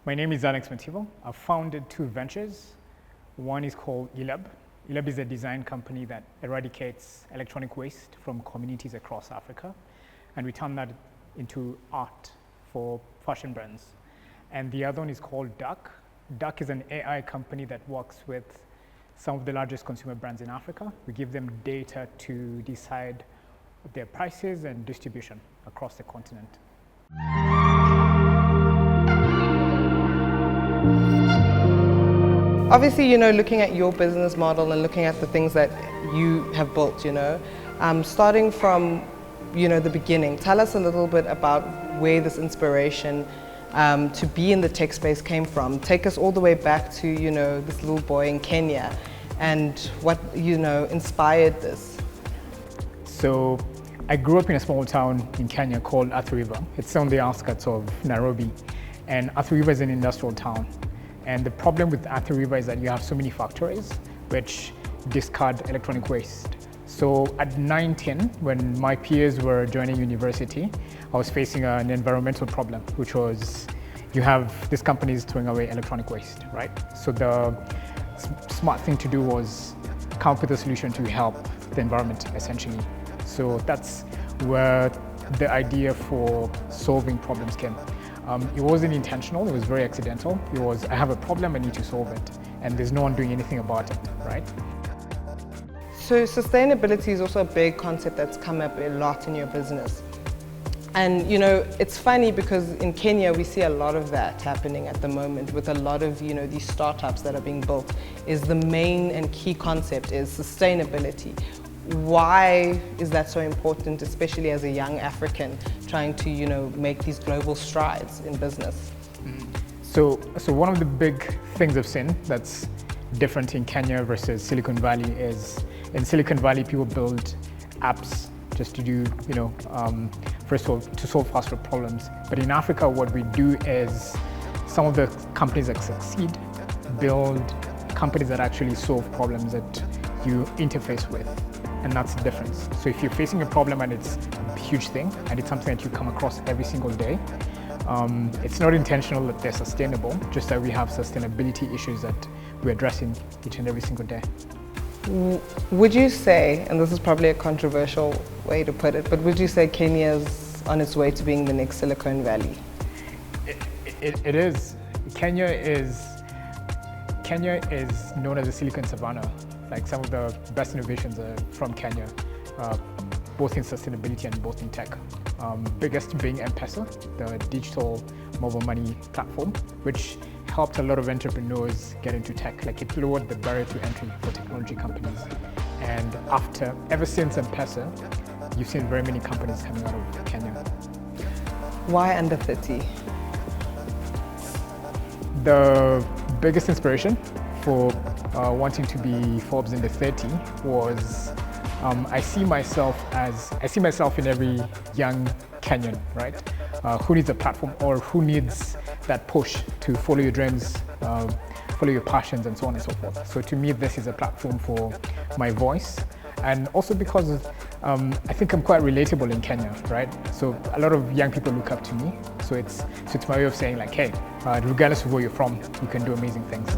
My name is Alex Mativo. I've founded two ventures. One is called ELAB. ELAB is a design company that eradicates electronic waste from communities across Africa, and we turn that into art for fashion brands. And the other one is called Duck. Duck is an AI company that works with some of the largest consumer brands in Africa. We give them data to decide their prices and distribution across the continent. Obviously, looking at your business model and looking at the things that you have built, starting from, the beginning, tell us a little bit about where this inspiration to be in the tech space came from. Take us all the way back to, this little boy in Kenya and what, inspired this. So I grew up in a small town in Kenya called Athi River. It's on the outskirts of Nairobi, and Athi River is an industrial town. And the problem with Athi River is that you have so many factories which discard electronic waste. So at 19, when my peers were joining university, I was facing an environmental problem, which was you have these companies throwing away electronic waste, right? So the smart thing to do was come up with a solution to help the environment, essentially. So that's where the idea for solving problems came. It wasn't intentional, it was very accidental. It was, I have a problem, I need to solve it. And there's no one doing anything about it, right? So sustainability is also a big concept that's come up a lot in your business. And it's funny because in Kenya we see a lot of that happening at the moment with a lot of these startups that are being built. Is the main and key concept is sustainability. Why is that so important, especially as a young African trying to make these global strides in business? So one of the big things I've seen that's different in Kenya versus Silicon Valley is in Silicon Valley people build apps just to do, first of all, to solve faster problems. But in Africa, what we do is some of the companies that succeed build companies that actually solve problems that you interface with. And that's the difference. So if you're facing a problem and it's a huge thing, and it's something that you come across every single day, it's not intentional that they're sustainable, just that we have sustainability issues that we're addressing each and every single day. Would you say, and this is probably a controversial way to put it, but would you say Kenya's on its way to being the next Silicon Valley? It is. Kenya is known as the Silicon Savannah. Like some of the best innovations are from Kenya, both in sustainability and both in tech. Biggest being M-Pesa, the digital mobile money platform, which helped a lot of entrepreneurs get into tech. Like it lowered the barrier to entry for technology companies. And ever since M-Pesa, you've seen very many companies coming out of Kenya. Why under 30? The biggest inspiration for wanting to be Forbes in the 30 was I see myself in every young Kenyan, right? Who needs a platform or who needs that push to follow your dreams, follow your passions, and so on and so forth. So to me, this is a platform for my voice, and also because I think I'm quite relatable in Kenya, right? So a lot of young people look up to me. So it's my way of saying like, hey, regardless of where you're from, you can do amazing things.